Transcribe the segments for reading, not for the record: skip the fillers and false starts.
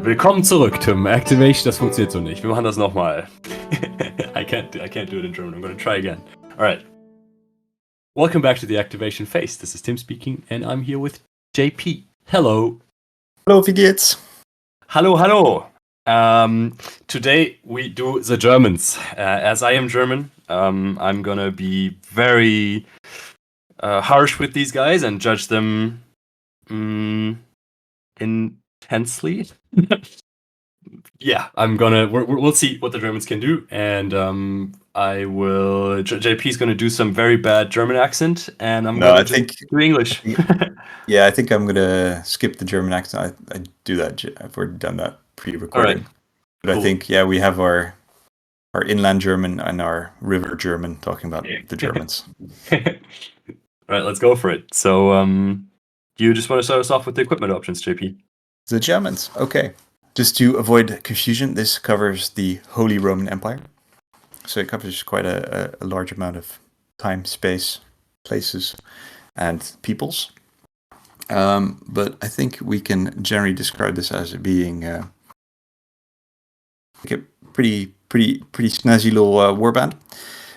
Willkommen zurück, Tim. Activation, das funktioniert so nicht. Wir machen das nochmal. I can't do it in German. I'm gonna try again. Alright. Welcome back to the activation phase. This is Tim speaking, and I'm here with JP. Hello. Hallo, wie geht's? Hallo, hallo. Today we do the Germans. As I am German, I'm gonna be very harsh with these guys and judge them intensely. Yeah, we'll see what the Germans can do, and JP's gonna do some very bad German accent, and I'm gonna do English. I think I'm gonna skip the German accent. I do that. I've already done that pre-recording. Right. But cool. I think we have our inland German and our river German talking about the Germans. Right, let's go for it. So, you just want to start us off with the equipment options, JP? The Germans, okay. Just to avoid confusion, this covers the Holy Roman Empire. So it covers quite a large amount of time, space, places, and peoples. But I think we can generally describe this as being a pretty snazzy little warband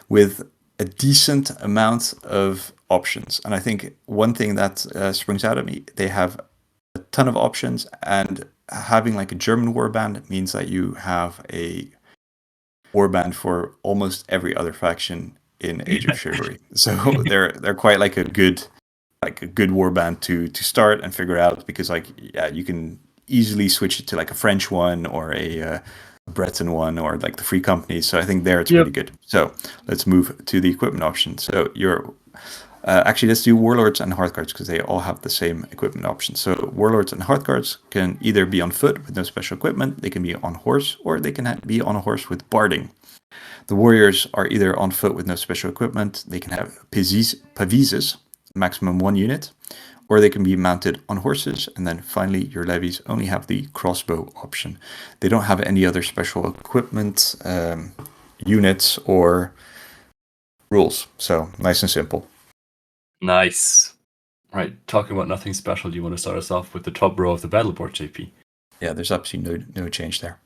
with a decent amount of options. And I think one thing that springs out at me, they have a ton of options, and having like a German warband means that you have a warband for almost every other faction in Age of Chivalry. So they're quite like a good warband to start and figure out, because you can easily switch it to like a French one or a Breton one or like the Free Companies. So I think it's pretty good. So let's move to the equipment option. So you're actually, let's do Warlords and Hearthguards, because they all have the same equipment options. So Warlords and Hearthguards can either be on foot with no special equipment, they can be on horse, or they can be on a horse with barding. The warriors are either on foot with no special equipment, they can have pavises, maximum 1 unit, or they can be mounted on horses. And then finally, your levies only have the crossbow option. They don't have any other special equipment, units, or rules. So nice and simple. Nice. Right, talking about nothing special, do you want to start us off with the top row of the battle board, JP? Yeah, there's absolutely no change there.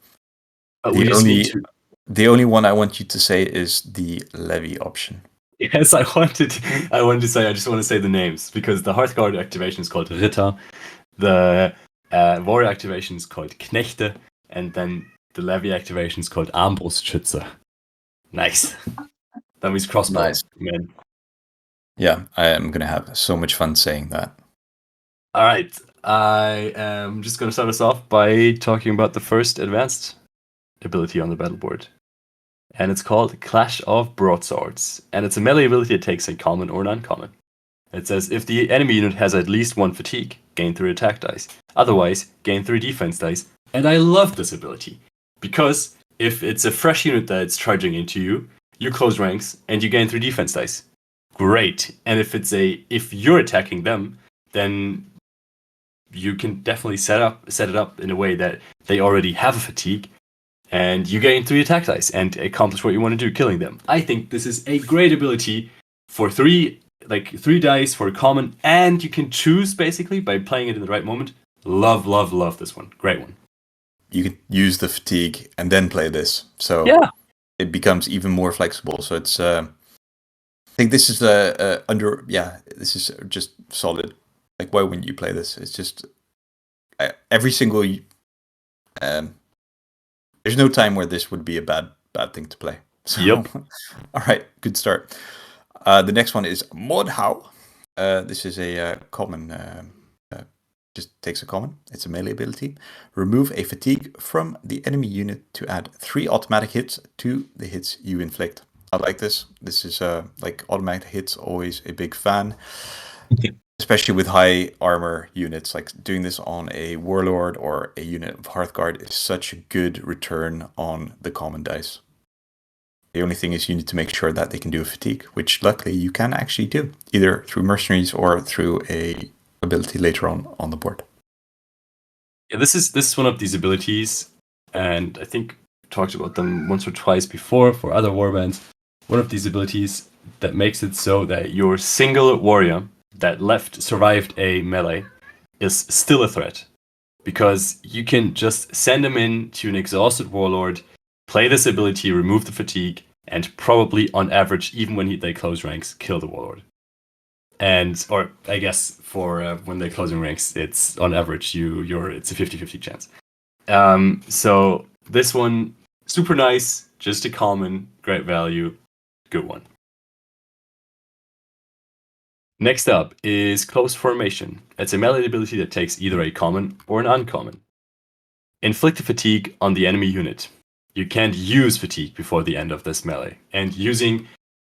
The only one I want you to say is the levy option. Yes, I just want to say the names, because the Hearthguard activation is called Ritter, the warrior activation is called Knechte, and then the levy activation is called Armbrustschütze. Nice. That means crossbow. Nice. Man. Yeah, I am going to have so much fun saying that. All right. I am just going to start us off by talking about the first advanced ability on the battle board. And it's called Clash of Broadswords. And it's a melee ability that takes a common or non-common. It says, if the enemy unit has at least 1 fatigue, gain 3 attack dice. Otherwise, gain 3 defense dice. And I love this ability, because if it's a fresh unit that's charging into you, you close ranks and you gain 3 defense dice. Great. And if you're attacking them, then you can definitely set it up in a way that they already have a fatigue, and you gain 3 attack dice and accomplish what you want to do, killing them. I think this is a great ability for 3 dice for a common, and you can choose basically by playing it in the right moment. Love this one. Great one. You can use the fatigue and then play this. So yeah, it becomes even more flexible. So it's I think this is this is just solid. Like, why wouldn't you play this? It's just every single there's no time where this would be a bad thing to play. So, yep. All right, good start. The next one is Modhau. This is a common. Just takes a common. It's a melee ability. Remove a fatigue from the enemy unit to add 3 automatic hits to the hits you inflict. I like this. This is like automatic hits, always a big fan. Especially with high armor units, like doing this on a warlord or a unit of Hearthguard is such a good return on the common dice. The only thing is you need to make sure that they can do a fatigue, which luckily you can actually do, either through mercenaries or through a ability later on the board. Yeah, this is one of these abilities, and I think we talked about them once or twice before for other warbands. One of these abilities that makes it so that your single warrior that survived a melee is still a threat. because you can just send them in to an exhausted warlord, play this ability, remove the fatigue, and probably on average, even when they close ranks, kill the warlord. And or I guess for when they're closing ranks, it's on average it's a 50-50 chance. So this one, super nice, just a common, great value, good one. Next up is Close Formation. It's a melee ability that takes either a common or an uncommon. Inflict a fatigue on the enemy unit. You can't use fatigue before the end of this melee. And using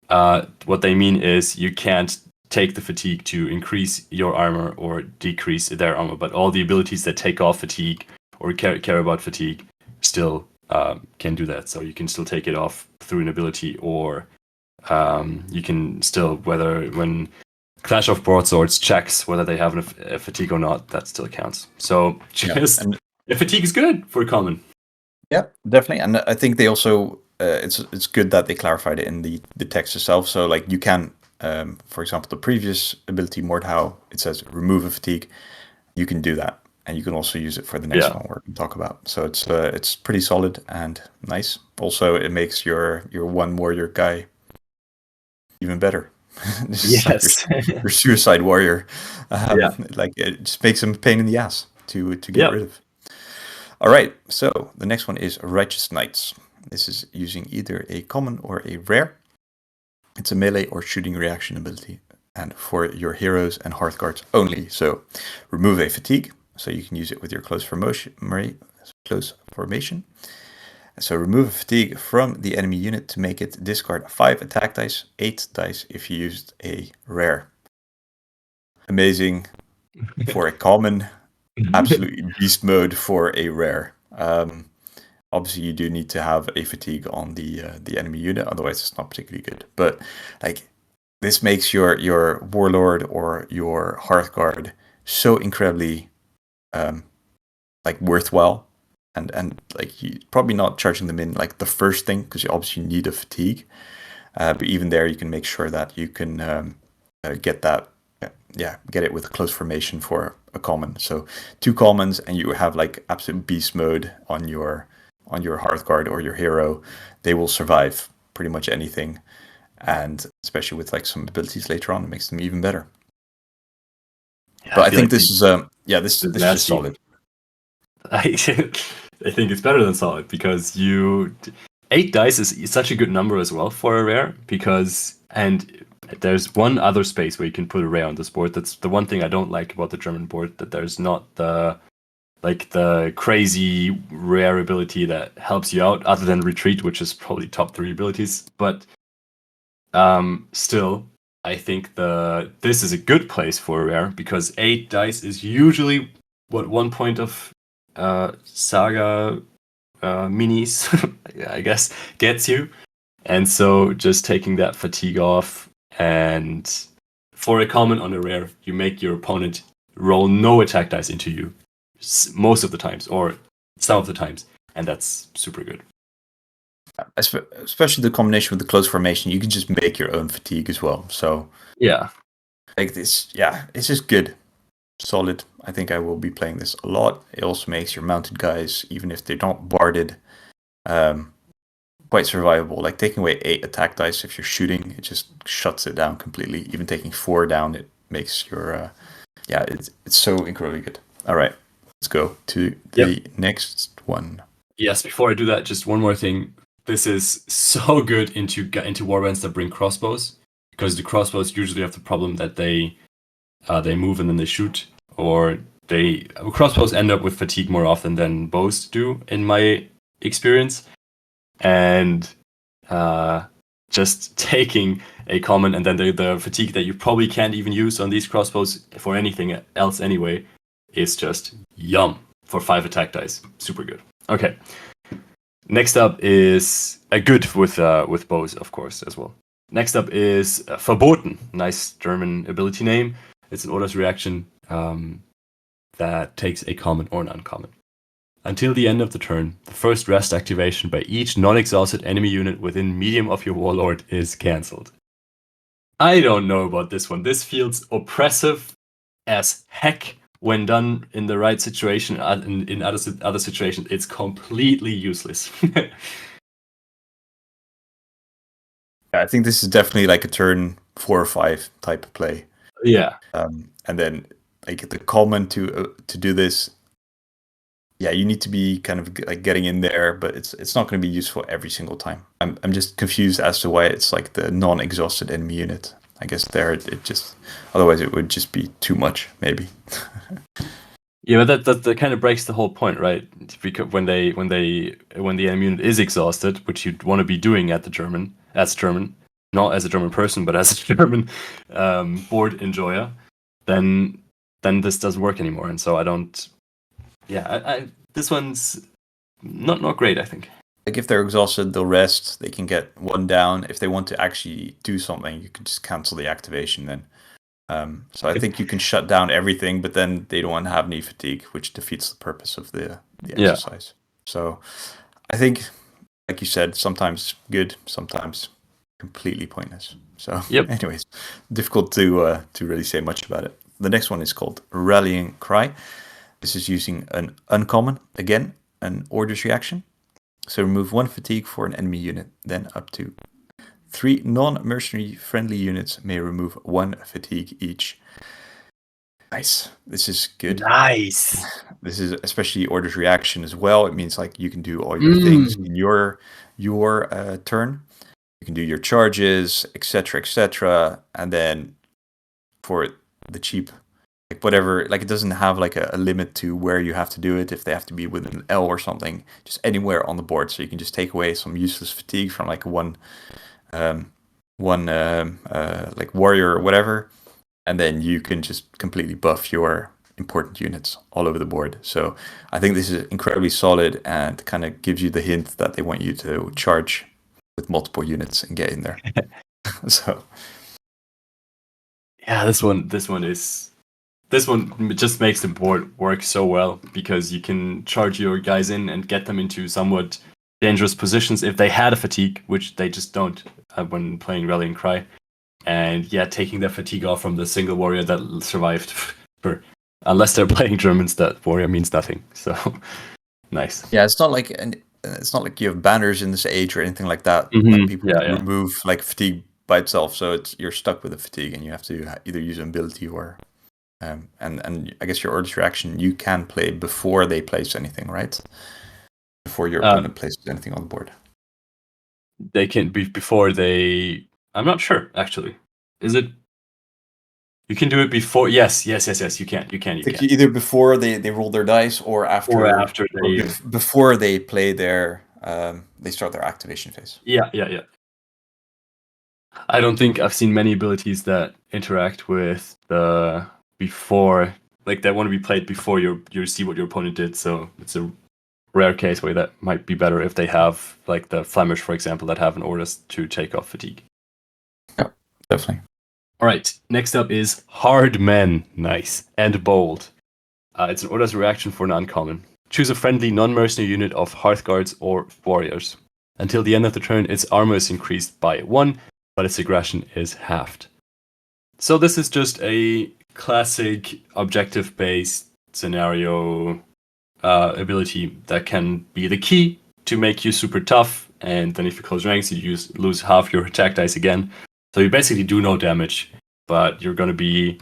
what they mean is you can't take the fatigue to increase your armor or decrease their armor, but all the abilities that take off fatigue or care about fatigue still can do that. So you can still take it off through an ability, or you can still, whether when Clash of Broadswords checks whether they have a fatigue or not, that still counts. So just fatigue is good for common. Yeah, definitely. And I think they also it's good that they clarified it in the text itself. So like you can, for example, the previous ability Mordhau, it says remove a fatigue. You can do that, and you can also use it for the next one we're going to talk about. So it's pretty solid and nice. Also, it makes your one warrior guy even better. Yes, like your suicide warrior. Like it just makes him a pain in the ass to get rid of. All right, so the next one is Righteous Knights. This is using either a common or a rare. It's a melee or shooting reaction ability, and for your heroes and Hearthguards only. So remove a fatigue, so you can use it with your close formation. So remove a fatigue from the enemy unit to make it discard 5 attack dice, 8 dice if you used a rare. Amazing for a common. Absolutely beast mode for a rare. Obviously, you do need to have a fatigue on the enemy unit, otherwise it's not particularly good. But like this makes your warlord or your Hearthguard so incredibly like worthwhile, and like you probably not charging them in like the first thing because you obviously need a fatigue. But even there, you can make sure that you can get that. Get it with a close formation for a common. So 2 commons, and you have like absolute beast mode on your Hearthguard or your hero. They will survive pretty much anything, and especially with like some abilities later on, it makes them even better. Yeah, but I think like this is this is just solid. I think it's better than solid because 8 dice is such a good number as well for a rare, because there's one other space where you can put a rare on this board. That's the one thing I don't like about the German board, that there's not the crazy rare ability that helps you out other than retreat, which is probably top 3 abilities. But still, I think this is a good place for a rare, because 8 dice is usually what 1 point of Saga minis, I guess, gets you. And so just taking that fatigue off, and for a common on a rare, you make your opponent roll no attack dice into you most of the times, or some of the times, and that's super good. Especially the combination with the close formation, you can just make your own fatigue as well. So like this, it's just good, solid. I think I will be playing this a lot. It also makes your mounted guys, even if they're not barded, quite survivable. Like taking away 8 attack dice if you're shooting, it just shuts it down completely. Even taking 4 down, it makes your it's so incredibly good. All right, let's go to the next one. Yes, before I do that, just one more thing. This is so good into warbands that bring crossbows, because the crossbows usually have the problem that they move and then they shoot, or crossbows end up with fatigue more often than bows do, in my experience. And just taking a common and then the fatigue that you probably can't even use on these crossbows for anything else anyway is just yum for 5 attack dice. Super good. Okay. Next up is a good with bows, of course, as well. Next up is Verboten. Nice German ability name. It's an Order's reaction that takes a common or an uncommon. Until the end of the turn, the first rest activation by each non-exhausted enemy unit within medium of your warlord is cancelled. I don't know about this one. This feels oppressive as heck when done in the right situation, in other situations, it's completely useless. I think this is definitely like a turn 4 or 5 type of play. Yeah. And then like the common to do this, yeah, you need to be kind of like getting in there, but it's not going to be useful every single time. I'm just confused as to why it's like the non-exhausted enemy unit. I guess there it just otherwise it would just be too much maybe. Yeah, but that kind of breaks the whole point, right? Because when the enemy unit is exhausted, which you'd want to be doing as German, not as a German person, but as a German board enjoyer, then this doesn't work anymore. And so I don't. Yeah, this one's not great, I think. Like if they're exhausted, they'll rest. They can get one down. If they want to actually do something, you can just cancel the activation then. So I think you can shut down everything, but then they don't want to have any fatigue, which defeats the purpose of the exercise. So I think, like you said, sometimes good, sometimes completely pointless. So, anyways, difficult to really say much about it. The next one is called Rallying Cry. This is using an uncommon, again, an orders reaction. So remove 1 fatigue for an enemy unit, then up to 3 non-mercenary friendly units may remove 1 fatigue each. Nice. This is good. Nice. This is especially orders reaction as well. It means like you can do all your things in your turn. You can do your charges, etc., and then for the cheap, like whatever, like it doesn't have like a limit to where you have to do it. If they have to be with an L or something, just anywhere on the board. So you can just take away some useless fatigue from like one like warrior or whatever, and then you can just completely buff your important units all over the board. So I think this is incredibly solid and kind of gives you the hint that they want you to charge with multiple units and get in there. So yeah, this one just makes the board work so well because you can charge your guys in and get them into somewhat dangerous positions if they had a fatigue, which they just don't when playing Rallying Cry. And yeah, taking their fatigue off from the single warrior that survived for unless they're playing Germans, that warrior means nothing. So nice. Yeah, it's not like you have banners in this age or anything like that. Mm-hmm. Like people Yeah. remove like fatigue by itself, so you're stuck with the fatigue and you have to either use an ability or and I guess your orders reaction you can play before they place anything, right? Before your opponent places anything on the board. They can be before they. I'm not sure actually. Is it? You can do it before. Yes. You can. Either before they roll their dice or after. Or after they. Before they play their. They start their activation phase. Yeah. I don't think I've seen many abilities that interact with the before, like that want to be played before you see what your opponent did. So it's a rare case where that might be better if they have like the Flemish, for example, that have an orders to take off fatigue. Yeah, definitely. All right, next up is Hard Men. Nice. And Bold. It's an orders reaction for an uncommon. Choose a friendly non-mercenary unit of Hearthguards or Warriors. Until the end of the turn, its armor is increased by 1, but its aggression is halved. So this is just a classic objective-based scenario ability that can be the key to make you super tough, and then if you close ranks, you lose half your attack dice again. So you basically do no damage, but you're going to be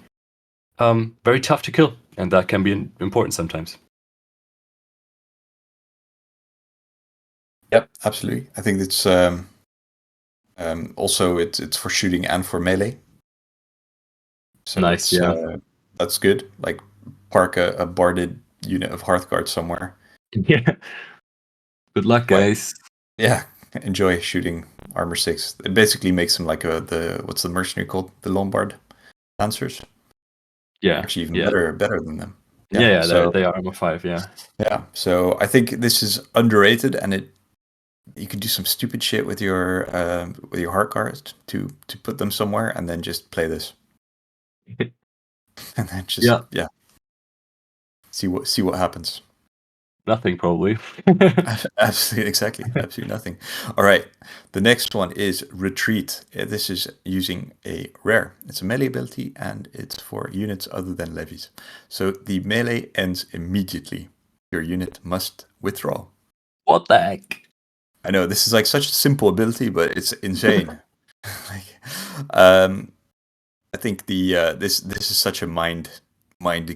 very tough to kill, and that can be important sometimes. Yep, absolutely. I think it's also it's for shooting and for melee. So nice, yeah. That's good. Like park a barded unit of Hearthguard somewhere. Yeah. Good luck, guys. Yeah, enjoy shooting armor 6. It basically makes them like what's the mercenary called? The Lombard Lancers. Yeah, actually even better than them. Yeah, so, they are armor 5. Yeah. Yeah, so I think this is underrated, and you can do some stupid shit with your Hearthguards to put them somewhere, and then just play this. And then just see what happens. Nothing, probably. Absolutely, exactly. Absolutely nothing. All right. The next one is Retreat. This is using a rare. It's a melee ability and it's for units other than levies. So the melee ends immediately. Your unit must withdraw. What the heck? I know this is like such a simple ability, but it's insane. Like, I think the this is such a mind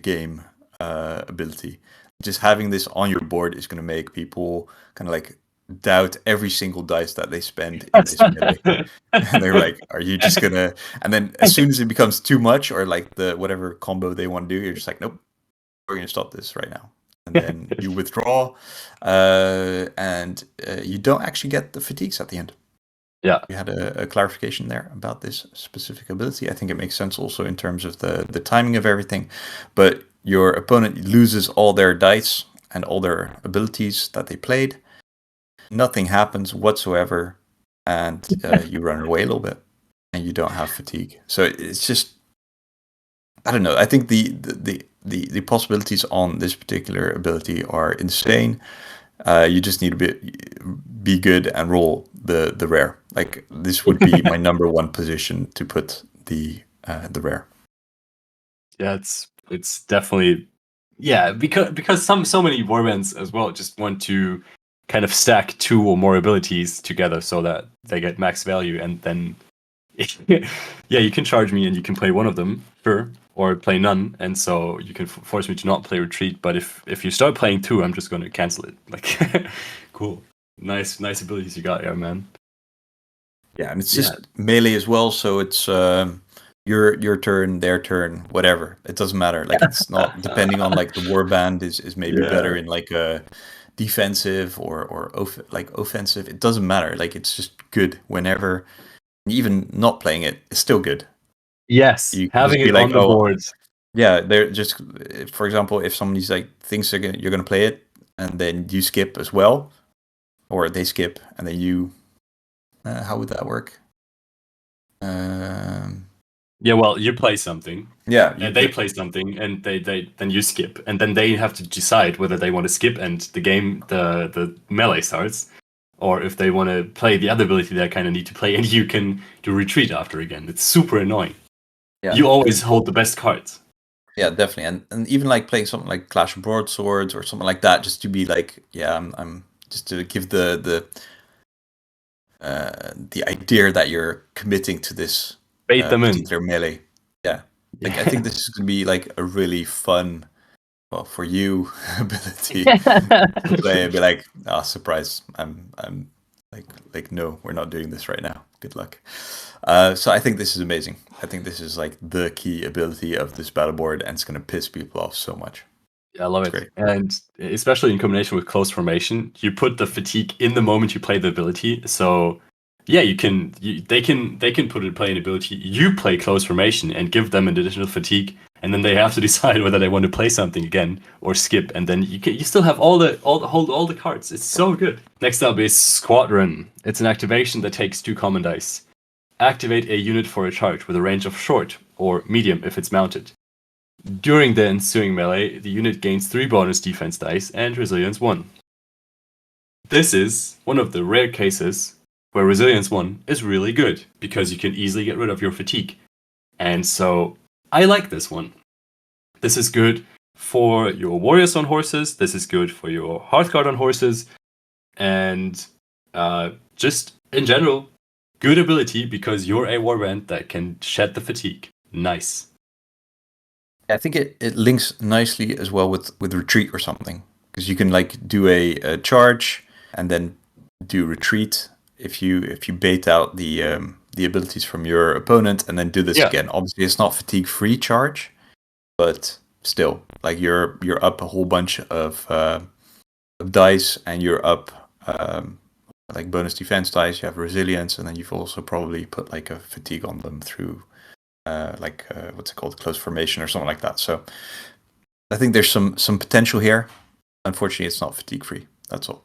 game ability. Just having this on your board is going to make people kind of like doubt every single dice that they spend in this melee. And they're like, "Are you just gonna?" And then as soon as it becomes too much, or like the whatever combo they want to do, you're just like, "Nope, we're gonna stop this right now." And then you withdraw, and you don't actually get the fatigues at the end. Yeah. We had a clarification there about this specific ability. I think it makes sense also in terms of the timing of everything. But your opponent loses all their dice and all their abilities that they played. Nothing happens whatsoever, and you run away a little bit, and you don't have fatigue. So it's just, I don't know. I think the possibilities on this particular ability are insane. You just need to be good and roll the rare. Like this would be my number one position to put the rare. Yeah, it's definitely, yeah, because so many warbands as well just want to kind of stack 2 or more abilities together so that they get max value, and then yeah, you can charge me and you can play one of them, sure, or play none, and so you can force me to not play retreat. But if you start playing 2, I'm just going to cancel it. Like, cool, nice abilities you got here, man. Yeah, and it's just melee as well, so it's your turn, their turn, whatever. It doesn't matter. Like it's not depending on like the warband is maybe better in like a defensive or like offensive. It doesn't matter. Like it's just good whenever. Even not playing it is still good. Yes, You can having just be it like, on the oh, boards. yeah, they're just, for example, if somebody's like thinks you're gonna play it, and then you skip as well, or they skip, and then you, how would that work? Yeah, well, you play something, Yeah, and they play something, and they then you skip, and then they have to decide whether they want to skip, and the melee starts, or if they want to play the other ability they kind of need to play, and you can do retreat after again. It's super annoying. yeah, You always hold the best cards. yeah, definitely, and even like playing something like Clash of Broadswords or something like that, just to be like, yeah, I'm just to give the idea that you're committing to this Bait them in. particular melee. Yeah, like I think this is gonna be like a really fun, well, for you ability to play and be like, ah, surprise, I'm like no, we're not doing this right now. Good luck. So I think this is amazing. I think this is like the key ability of this battle board, and it's gonna piss people off so much. Yeah, I love it. Great. And especially in combination with close formation, you put the fatigue in the moment you play the ability. So yeah, they can put it play an ability. You play close formation and give them an additional fatigue, and then they have to decide whether they want to play something again or skip. And then you still have all the cards. It's so good. Next up is Squadron. It's an activation that takes 2 common dice. Activate a unit for a charge with a range of short or medium if it's mounted. During the ensuing melee, the unit gains 3 bonus defense dice and resilience 1. This is one of the rare cases where resilience 1 is really good, because you can easily get rid of your fatigue. And so I like this one. This is good for your warriors on horses, this is good for your Hearthguard on horses, and just in general, good ability because you're a warband that can shed the fatigue. Nice. I think it links nicely as well with retreat or something, because you can like do a charge and then do retreat if you bait out the abilities from your opponent, and then do this again. Obviously, it's not fatigue free charge, but still, like you're up a whole bunch of dice, and you're up like bonus defense dice. You have resilience, and then you've also probably put like a fatigue on them through. What's it called, close formation or something like that. So I think there's some potential here. Unfortunately, it's not fatigue free. That's all.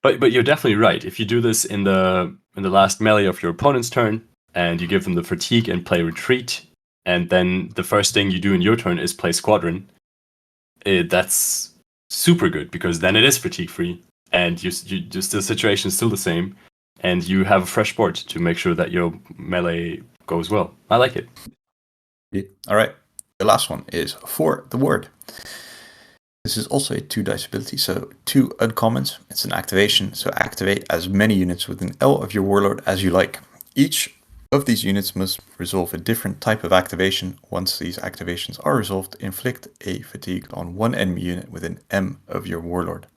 But you're definitely right. If you do this in the last melee of your opponent's turn, and you give them the fatigue and play retreat, and then the first thing you do in your turn is play Squadron, that's super good, because then it is fatigue free, and you just the situation is still the same, and you have a fresh board to make sure that your melee goes well. I like it. Yeah. All right. The last one is For the Ward. This is also a 2 dice ability, so 2 uncommons. It's an activation, so activate as many units within L of your warlord as you like. Each of these units must resolve a different type of activation. Once these activations are resolved, inflict a fatigue on one enemy unit within M of your warlord.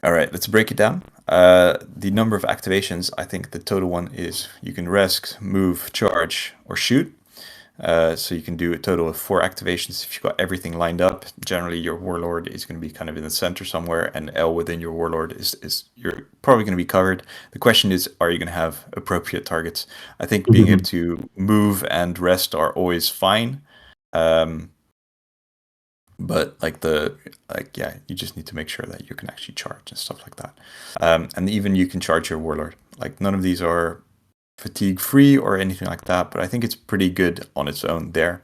All right, let's break it down. The number of activations, I think the total one is you can rest, move, charge, or shoot. So you can do a total of 4 activations if you've got everything lined up. Generally, your warlord is going to be kind of in the center somewhere, and L within your warlord is you're probably going to be covered. The question is, are you going to have appropriate targets? I think being able to move and rest are always fine. But you just need to make sure that you can actually charge and stuff like that. And even you can charge your warlord. Like, none of these are fatigue free or anything like that, but I think it's pretty good on its own there.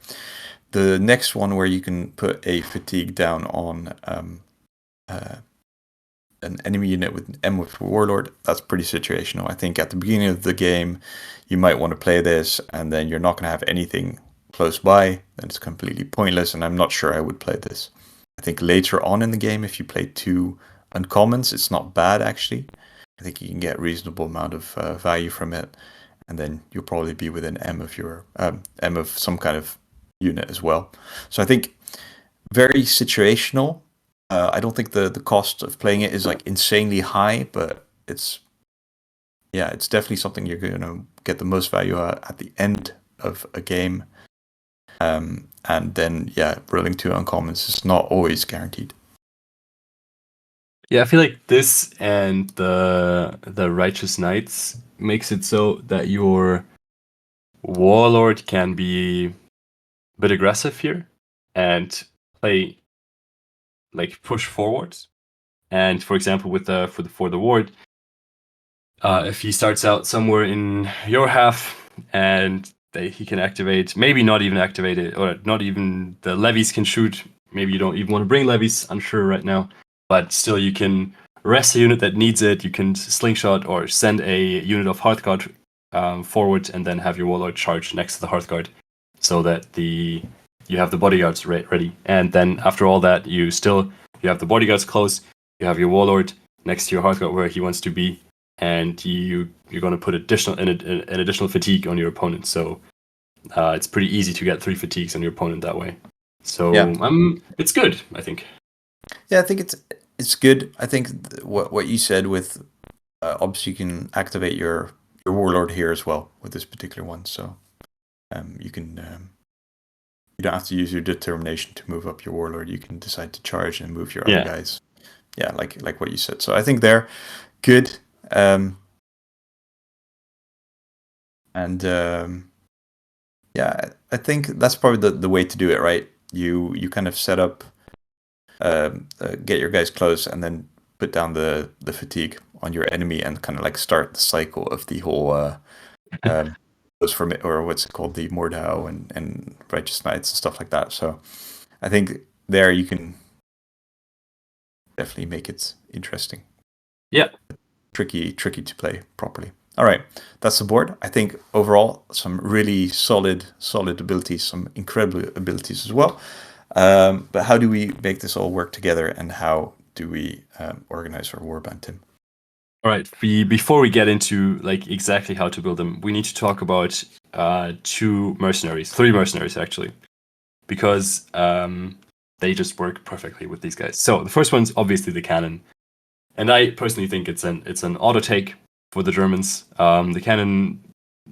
The next one, where you can put a fatigue down on an enemy unit with an M with warlord, that's pretty situational. I think at the beginning of the game you might want to play this, and then you're not going to have anything close by, then it's completely pointless, and I'm not sure I would play this. I think later on in the game, if you play 2 uncommons, it's not bad actually. I think you can get a reasonable amount of value from it, and then you'll probably be within M of your M of some kind of unit as well. So I think very situational. I don't think the cost of playing it is like insanely high, but it's definitely something you're going to get the most value at the end of a game. And then rolling 2 uncommons is not always guaranteed. Yeah, I feel like this and the Righteous Knights makes it so that your warlord can be a bit aggressive here and play, like, push forwards. And for example, with for the ward, if he starts out somewhere in your half and he can activate, maybe not even activate it, or not even the levies can shoot. Maybe you don't even want to bring levies, unsure right now, but still you can rest a unit that needs it. You can slingshot or send a unit of Hearthguard forward, and then have your warlord charge next to the Hearthguard, so that you have the bodyguards ready. And then after all that, you have the bodyguards close. You have your warlord next to your Hearthguard where he wants to be, and you're going to put an additional fatigue on your opponent. So it's pretty easy to get 3 fatigues on your opponent that way. So it's good, I think. Yeah, I think it's good. I think what you said with obviously you can activate your warlord here as well with this particular one. So you can you don't have to use your determination to move up your warlord. You can decide to charge and move your other guys. Yeah, like what you said. So I think they're good. I think that's probably the way to do it, right? You kind of set up, get your guys close, and then put down the fatigue on your enemy, and kind of like start the cycle of the whole or what's it called, the Mordhau and Righteous Knights and stuff like that. So I think there you can definitely make it interesting. Yeah. Tricky to play properly. All right, that's the board. I think overall some really solid abilities, some incredible abilities as well. But how do we make this all work together, and how do we organize our warband, Tim? All right. Before we get into like exactly how to build them, we need to talk about 3 mercenaries actually, because they just work perfectly with these guys. So the first one's obviously the cannon, and I personally think it's an auto take for the Germans. The cannon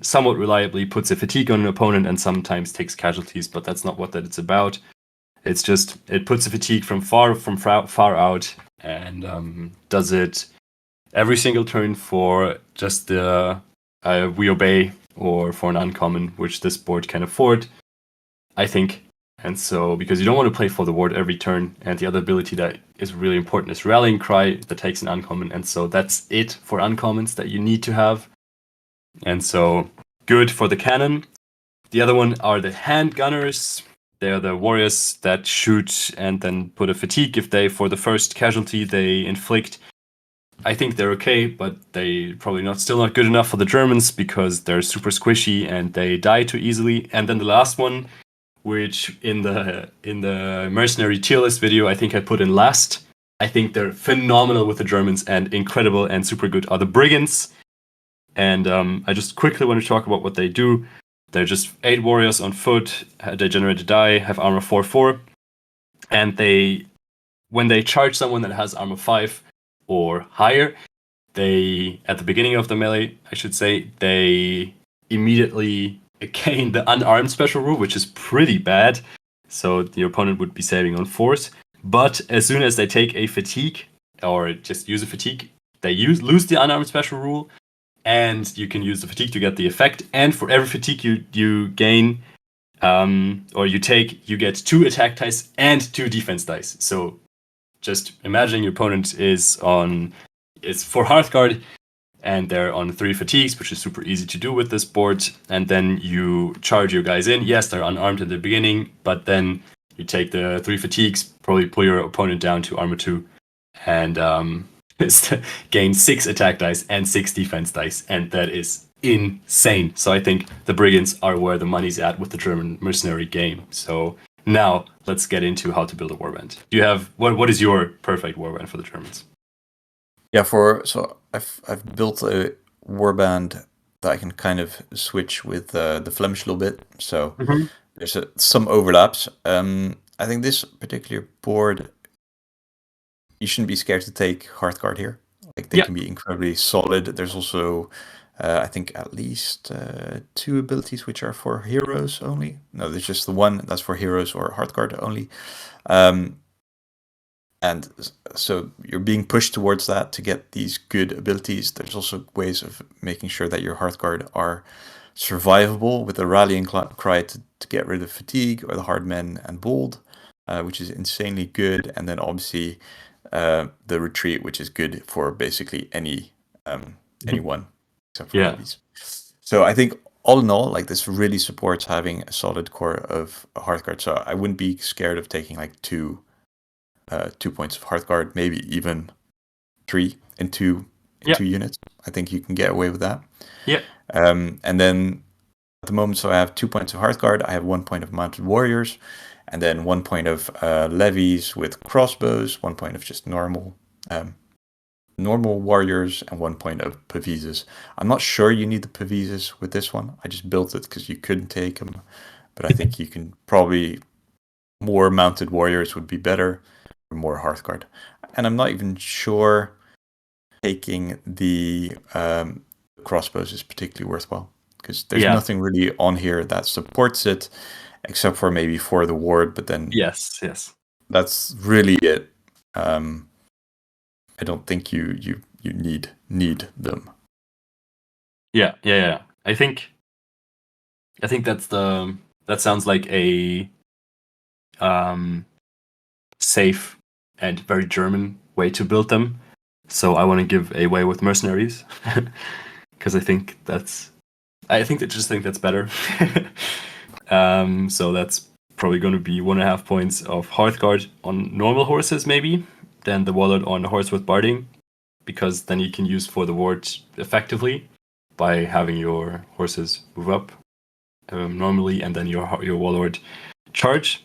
somewhat reliably puts a fatigue on an opponent and sometimes takes casualties, but that's not what it's about. It's just it puts a fatigue from far out, and does it every single turn for just the we obey, or for an uncommon, which this board can afford, I think. And so, because you don't want to play for the ward every turn, and the other ability that is really important is Rallying Cry, that takes an uncommon, and so that's it for uncommons that you need to have. And so, good for the cannon. The other one are the handgunners. They're the warriors that shoot and then put a fatigue if they, for the first casualty they inflict. I think they're okay, but they probably still not good enough for the Germans because they're super squishy and they die too easily. And then the last one, which in the mercenary tier list video I think I put in last. I think they're phenomenal with the Germans and incredible and super good are the brigands. And I just quickly want to talk about what they do. They're just 8 warriors on foot. They generate a die, have armor 4/4, and when they charge someone that has armor 5 or higher, they at the beginning of the melee, I should say, they immediately gain the unarmed special rule, which is pretty bad. So the opponent would be saving on force. But as soon as they take a fatigue or just use a fatigue, they lose the unarmed special rule, and you can use the fatigue to get the effect. And for every fatigue you gain or you take, you get 2 attack dice and 2 defense dice. So just imagining your opponent is for Hearthguard, and they're on 3 fatigues, which is super easy to do with this board. And then you charge your guys in. Yes, they're unarmed at the beginning, but then you take the 3 fatigues, probably pull your opponent down to armor 2, and gain 6 attack dice and 6 defense dice, and that is insane. So I think the brigands are where the money's at with the German mercenary game. So now let's get into how to build a warband. Do you have what is your perfect warband for the Germans? Yeah, so I've built a warband that I can kind of switch with the Flemish a little bit. So there's some overlaps. I think this particular board, you shouldn't be scared to take Hearthguard here. Like they can be incredibly solid. There's also I think at least 2 abilities which are for heroes only. No, there's just the one that's for heroes or Hearthguard only. And so you're being pushed towards that to get these good abilities. There's also ways of making sure that your Hearthguard are survivable with the rallying cry to get rid of fatigue, or the hard men and bold, which is insanely good. And then obviously the retreat, which is good for basically anyone except for babies. So I think all in all, like this really supports having a solid core of Hearthguard. So I wouldn't be scared of taking like 2 points of Hearthguard, maybe even 3 in 2 units. I think you can get away with that. Yeah. And then at the moment, so I have 2 points of Hearthguard. I have 1 point of mounted warriors, and then 1 point of levies with crossbows, 1 point of just normal warriors, and 1 point of Pavises. I'm not sure you need the Pavises with this one. I just built it because you couldn't take them, but I think you can probably more mounted warriors would be better, or more Hearthguard. And I'm not even sure taking the crossbows is particularly worthwhile, because there's nothing really on here that supports it, except for maybe for the ward. But then yes, that's really it. I don't think you need them. Yeah. I think that sounds like a safe and very German way to build them. So I want to give a way with mercenaries because I think that's better. So that's probably going to be 1.5 points of Hearthguard on normal horses, maybe, then the Warlord on a horse with barding, because then you can use for the ward effectively by having your horses move up normally, and then your Warlord charge.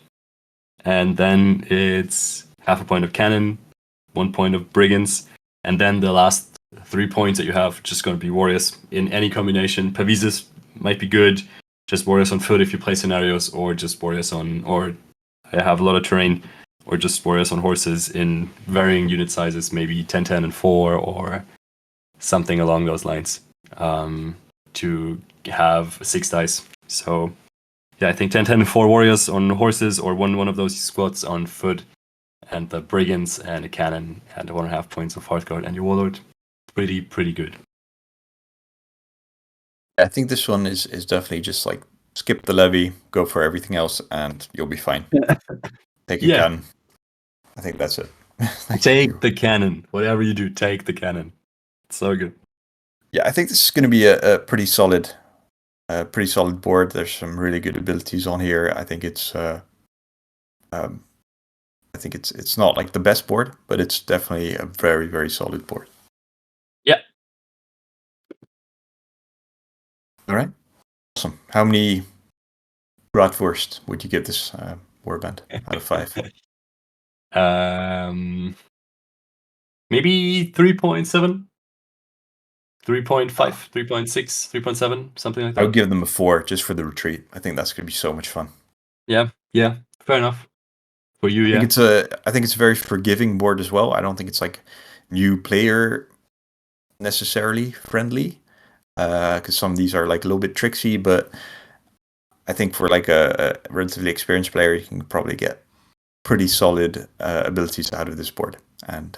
And then it's 0.5 point of cannon, 1 point of brigands, and then the last 3 points that you have just going to be warriors in any combination. Pavises might be good, just warriors on foot if you play scenarios, or just warriors or I have a lot of terrain, or just warriors on horses in varying unit sizes, maybe 10, 10, and 4, or something along those lines, to have 6 dice. So yeah, I think 10, 10, and 4 warriors on horses, or one of those squads on foot, and the brigands and a cannon and 1.5 points of Hearthguard and your Warlord. Pretty good. I think this one is definitely just like skip the levy, go for everything else, and you'll be fine. Take a cannon. I think that's it. Take the cannon. Whatever you do, take the cannon. It's so good. Yeah, I think this is going to be a pretty solid board. There's some really good abilities on here. I think it's I think it's not like the best board, but it's definitely a very, very solid board. Yeah. All right. Awesome. How many bratwurst would you give this warband out of 5? Maybe 3.7, 3.5, Ah. 3.6, 3.7, something like I would that. give them a 4 just for the retreat. I think that's going to be so much fun. Yeah, fair enough. For you, I yeah. think it's a very forgiving board as well. I don't think it's like new player necessarily friendly, because some of these are like a little bit tricksy, but I think for like a relatively experienced player, you can probably get pretty solid abilities out of this board and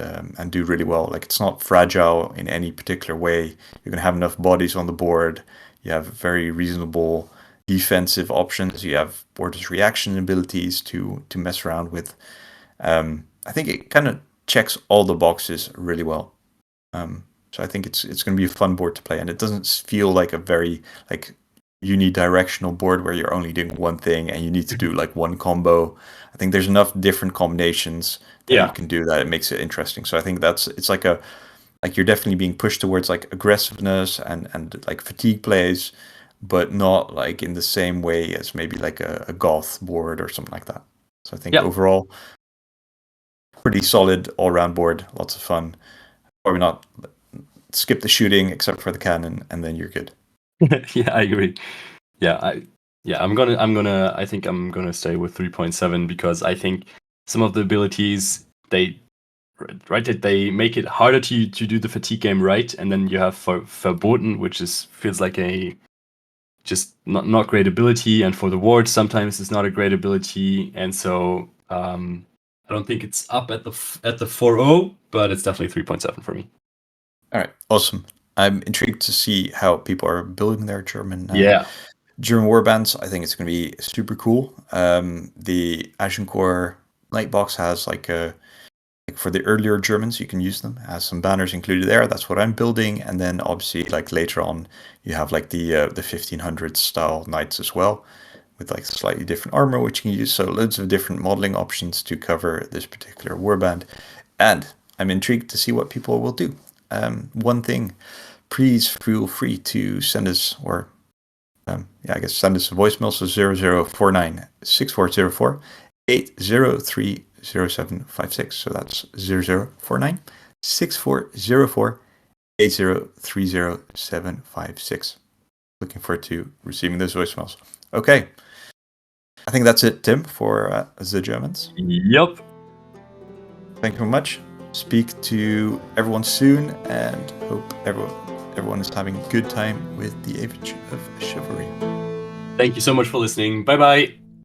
do really well. Like, it's not fragile in any particular way. You're gonna have enough bodies on the board. You have very reasonable defensive options. You have board's reaction abilities to mess around with. I think it kind of checks all the boxes really well. So I think it's going to be a fun board to play, and it doesn't feel like a very like unidirectional board where you're only doing one thing and you need to do like one combo. I think there's enough different combinations that you can do that it makes it interesting. So I think it's like you're definitely being pushed towards like aggressiveness and like fatigue plays, but not like in the same way as maybe like a goth board or something like that. So I think overall, pretty solid all-round board, lots of fun. Probably not skip the shooting except for the cannon, and then you're good. Yeah, I agree. I think I'm gonna stay with 3.7 because I think some of the abilities they make it harder to do the fatigue game right, and then you have Verboten, which feels like a just not great ability, and for the ward sometimes it's not a great ability, and so I don't think it's up at the 4.0, but it's definitely 3.7 for me. All right, awesome. I'm intrigued to see how people are building their German warbands. I think it's going to be super cool. The Agincourt Lightbox has like for the earlier Germans, you can use them. It has some banners included there. That's what I'm building, and then obviously like later on, you have like the 1500s style knights as well, with like slightly different armor which you can use. So loads of different modeling options to cover this particular warband, and I'm intrigued to see what people will do. One thing, please feel free to send us, or send us a voicemail. So 0049 6404 8030756. So that's 0049 6404 8030756. Looking forward to receiving those voicemails. Okay. I think that's it, Tim, for the Germans. Yep. Thank you very much. Speak to everyone soon, and hope everyone is having a good time with the Age of Chivalry. Thank you so much for listening. Bye bye.